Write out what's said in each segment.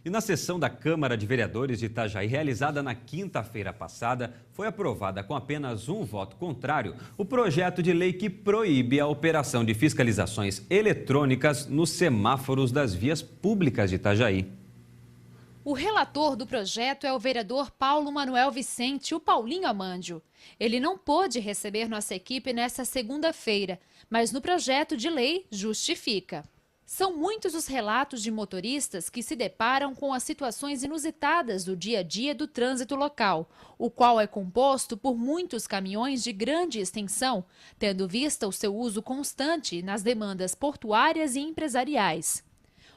E na sessão da Câmara de Vereadores de Itajaí, realizada na quinta-feira passada, foi aprovada com apenas um voto contrário o projeto de lei que proíbe a operação de fiscalizações eletrônicas nos semáforos das vias públicas de Itajaí. O relator do projeto é o vereador Paulo Manuel Vicente, o Paulinho Amandio. Ele não pôde receber nossa equipe nesta segunda-feira, mas no projeto de lei justifica. São muitos os relatos de motoristas que se deparam com as situações inusitadas do dia a dia do trânsito local, o qual é composto por muitos caminhões de grande extensão, tendo vista o seu uso constante nas demandas portuárias e empresariais.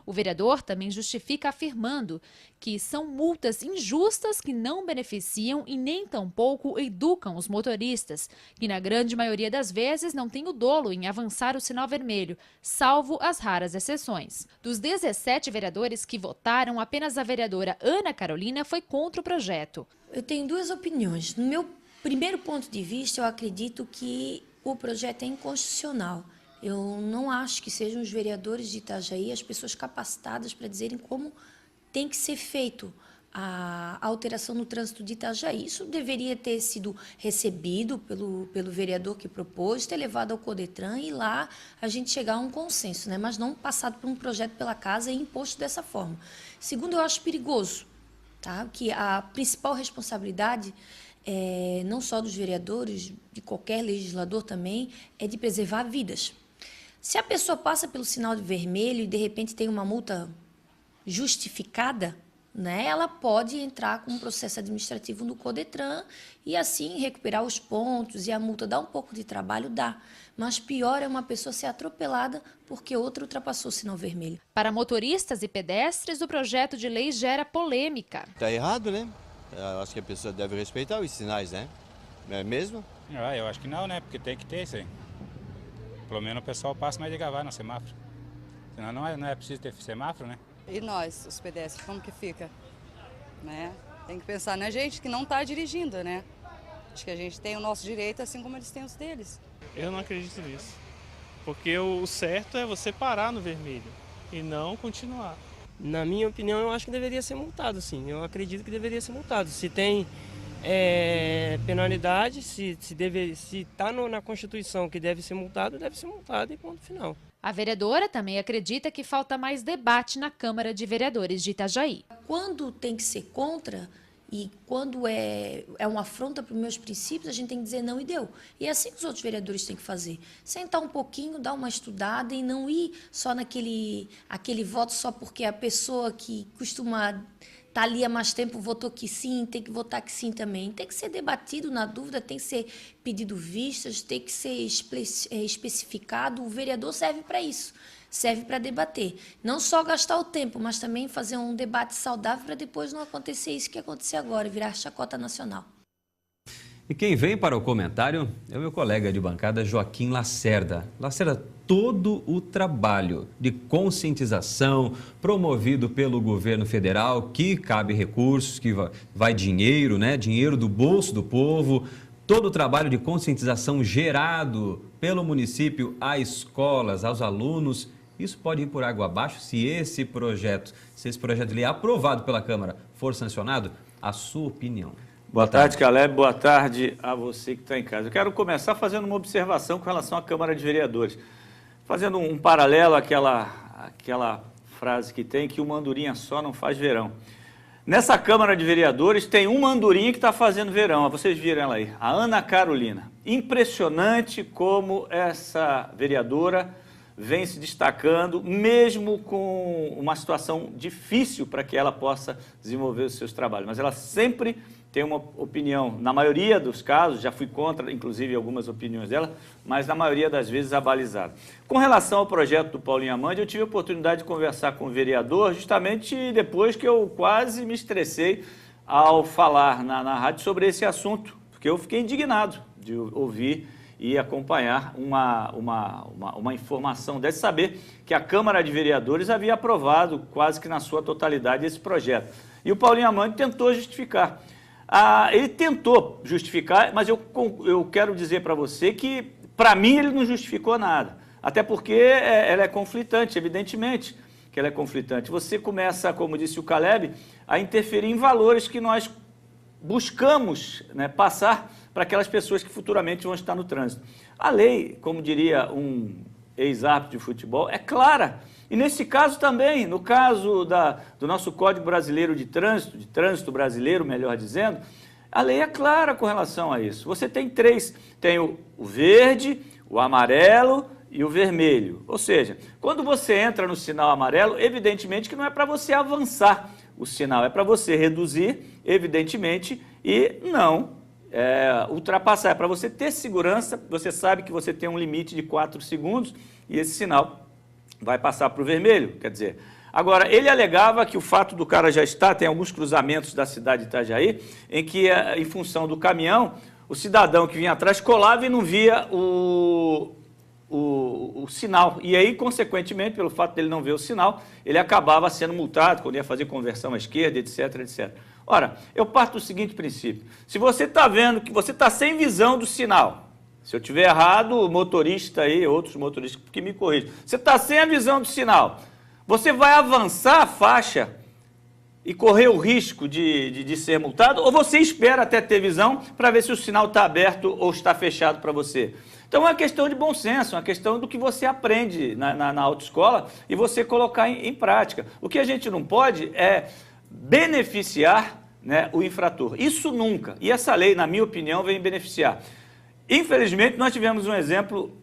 O vereador também justifica afirmando que são multas injustas que não beneficiam e nem tampouco educam os motoristas, que na grande maioria das vezes não têm o dolo em avançar o sinal vermelho, salvo as raras exceções. Dos 17 vereadores que votaram, apenas a vereadora Ana Carolina foi contra o projeto. Eu tenho duas opiniões. No meu primeiro ponto de vista, eu acredito que o projeto é inconstitucional. Eu não acho que sejam os vereadores de Itajaí as pessoas capacitadas para dizerem como tem que ser feito a alteração no trânsito de Itajaí. Isso deveria ter sido recebido pelo vereador que propôs, ter levado ao Codetran e lá a gente chegar a um consenso, né? Mas não passado por um projeto pela casa e imposto dessa forma. Segundo, eu acho perigoso, tá? Que a principal responsabilidade não só dos vereadores, de qualquer legislador também, é de preservar vidas. Se a pessoa passa pelo sinal de vermelho e, de repente, tem uma multa justificada, né, ela pode entrar com um processo administrativo no Codetran e, assim, recuperar os pontos e a multa dá um pouco de trabalho, dá. Mas pior é uma pessoa ser atropelada porque outra ultrapassou o sinal vermelho. Para motoristas e pedestres, o projeto de lei gera polêmica. Está errado, né? Eu acho que a pessoa deve respeitar os sinais, né? Não é mesmo? Eu acho que não, né? Porque tem que ter isso aí. Pelo menos o pessoal passa mais devagar no semáforo. Senão não é preciso ter semáforo, né? E nós, os pedestres, como que fica? Né? Tem que pensar na gente que não está dirigindo, né? Acho que a gente tem o nosso direito assim como eles têm os deles. Eu não acredito nisso. Porque o certo é você parar no vermelho e não continuar. Na minha opinião, eu acho que deveria ser multado, sim. Eu acredito que deveria ser multado. Se tem penalidade, se está na Constituição que deve ser multado e ponto final. A vereadora também acredita que falta mais debate na Câmara de Vereadores de Itajaí. Quando tem que ser contra e quando é uma afronta para os meus princípios, a gente tem que dizer não e deu. E é assim que os outros vereadores têm que fazer. Sentar um pouquinho, dar uma estudada e não ir só naquele voto só porque a pessoa que costuma estar ali há mais tempo votou que sim, tem que votar que sim também. Tem que ser debatido na dúvida, tem que ser pedido vistas, tem que ser especificado. O vereador serve para isso, serve para debater. Não só gastar o tempo, mas também fazer um debate saudável para depois não acontecer isso que aconteceu agora, virar chacota nacional. E quem vem para o comentário é o meu colega de bancada, Joaquim Lacerda. Lacerda, todo o trabalho de conscientização promovido pelo governo federal, que cabe recursos, que vai dinheiro, né? Dinheiro do bolso do povo, todo o trabalho de conscientização gerado pelo município a escolas, aos alunos, isso pode ir por água abaixo se esse projeto de lei aprovado pela Câmara for sancionado? A sua opinião? Boa tarde, Caleb. Boa tarde a você que está em casa. Eu quero começar fazendo uma observação com relação à Câmara de Vereadores. Fazendo um paralelo àquela frase que tem, que uma andorinha só não faz verão. Nessa Câmara de Vereadores tem uma andorinha que está fazendo verão. Vocês viram ela aí, a Ana Carolina. Impressionante como essa vereadora vem se destacando, mesmo com uma situação difícil para que ela possa desenvolver os seus trabalhos. Mas ela sempre tem uma opinião, na maioria dos casos, já fui contra, inclusive, algumas opiniões dela, mas na maioria das vezes abalizada. Com relação ao projeto do Paulinho Amandio, eu tive a oportunidade de conversar com o vereador justamente depois que eu quase me estressei ao falar na rádio sobre esse assunto, porque eu fiquei indignado de ouvir e acompanhar uma informação dessa, saber que a Câmara de Vereadores havia aprovado quase que na sua totalidade esse projeto. E o Paulinho Amandio tentou justificar. Ele tentou justificar, mas eu quero dizer para você que, para mim, ele não justificou nada. Até porque ela é conflitante, evidentemente. que ela é conflitante. Você começa, como disse o Caleb, a interferir em valores que nós buscamos, né, passar para aquelas pessoas que futuramente vão estar no trânsito. A lei, como diria um ex-árbitro de futebol, é clara. E nesse caso também, no caso do nosso Código Brasileiro de trânsito brasileiro, melhor dizendo, a lei é clara com relação a isso. Você tem três, tem o verde, o amarelo e o vermelho. Ou seja, quando você entra no sinal amarelo, evidentemente que não é para você avançar o sinal, é para você reduzir, evidentemente, e não ultrapassar. É para você ter segurança, você sabe que você tem um limite de 4 segundos e esse sinal vai passar para o vermelho, quer dizer. Agora, ele alegava que o fato do cara já estar, tem alguns cruzamentos da cidade de Itajaí, em que, em função do caminhão, o cidadão que vinha atrás colava e não via o sinal. E aí, consequentemente, pelo fato dele não ver o sinal, ele acabava sendo multado quando ia fazer conversão à esquerda, etc, etc. Ora, eu parto do seguinte princípio. Se você está vendo que você está sem visão do sinal, se eu tiver errado, o motorista aí, outros motoristas que me corrigem, você está sem a visão do sinal, você vai avançar a faixa e correr o risco de ser multado, ou você espera até ter visão para ver se o sinal está aberto ou está fechado para você? Então é uma questão de bom senso, é uma questão do que você aprende na autoescola e você colocar em prática. O que a gente não pode é beneficiar, né, o infrator. Isso nunca. E essa lei, na minha opinião, vem beneficiar. Infelizmente, nós tivemos um exemplo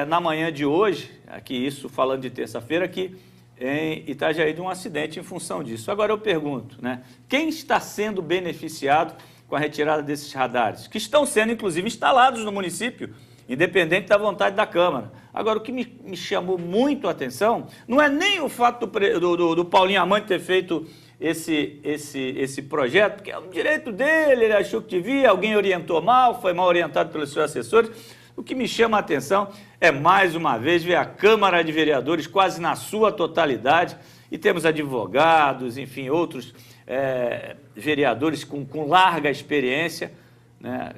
na manhã de hoje, aqui isso falando de terça-feira, aqui em Itajaí, de um acidente em função disso. Agora eu pergunto, né, quem está sendo beneficiado com a retirada desses radares? Que estão sendo, inclusive, instalados no município, independente da vontade da Câmara. Agora, o que me chamou muito a atenção não é nem o fato do Paulinho Amandio ter feito esse projeto, porque é um direito dele, ele achou que devia, alguém orientou mal, foi mal orientado pelos seus assessores. O que me chama a atenção é, mais uma vez, ver a Câmara de Vereadores quase na sua totalidade, e temos advogados, enfim, outros vereadores com larga experiência, né,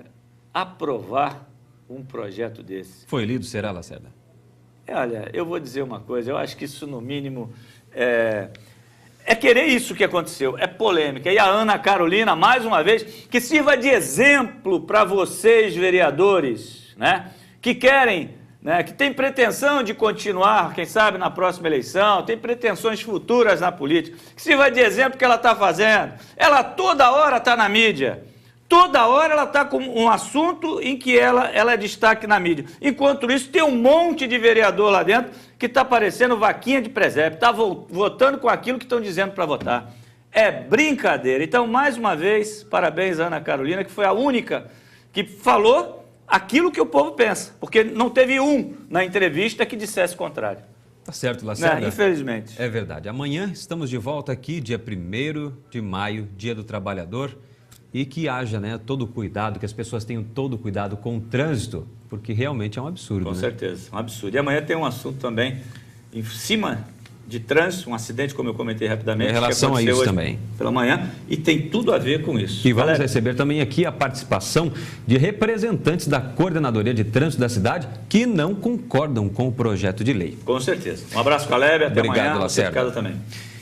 aprovar um projeto desse. Foi lido, será, Lacerda? Olha, eu vou dizer uma coisa, eu acho que isso, no mínimo, é querer isso que aconteceu, é polêmica. E a Ana Carolina, mais uma vez, que sirva de exemplo para vocês, vereadores, né, que querem, né, que têm pretensão de continuar, quem sabe, na próxima eleição, tem pretensões futuras na política, que sirva de exemplo que ela está fazendo. Ela toda hora está na mídia. Toda hora ela está com um assunto em que ela é destaque na mídia. Enquanto isso, tem um monte de vereador lá dentro que está parecendo vaquinha de presépio, está votando com aquilo que estão dizendo para votar. É brincadeira. Então, mais uma vez, parabéns à Ana Carolina, que foi a única que falou aquilo que o povo pensa, porque não teve um na entrevista que dissesse o contrário. Tá certo, Lacerda. Infelizmente. É verdade. Amanhã estamos de volta aqui, dia 1º de maio, Dia do Trabalhador. E que haja, né, todo o cuidado, que as pessoas tenham todo o cuidado com o trânsito, porque realmente é um absurdo. Com né? certeza, um absurdo. E amanhã tem um assunto também em cima de trânsito, um acidente, como eu comentei rapidamente. Em relação a isso também. Pela manhã, e tem tudo a ver com isso. E vamos receber também aqui a participação de representantes da Coordenadoria de Trânsito da cidade que não concordam com o projeto de lei. Com certeza. Um abraço, Caleb, até Obrigado, amanhã. Lacerda. Você de casa também.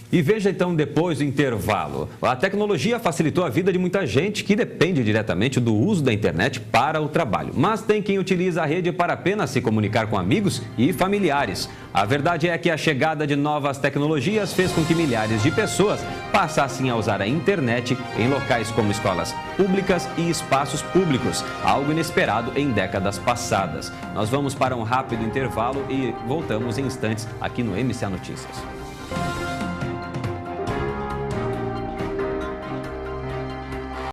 E veja então depois do intervalo. A tecnologia facilitou a vida de muita gente que depende diretamente do uso da internet para o trabalho. Mas tem quem utiliza a rede para apenas se comunicar com amigos e familiares. A verdade é que a chegada de novas tecnologias fez com que milhares de pessoas passassem a usar a internet em locais como escolas públicas e espaços públicos, algo inesperado em décadas passadas. Nós vamos para um rápido intervalo e voltamos em instantes aqui no MCA Notícias.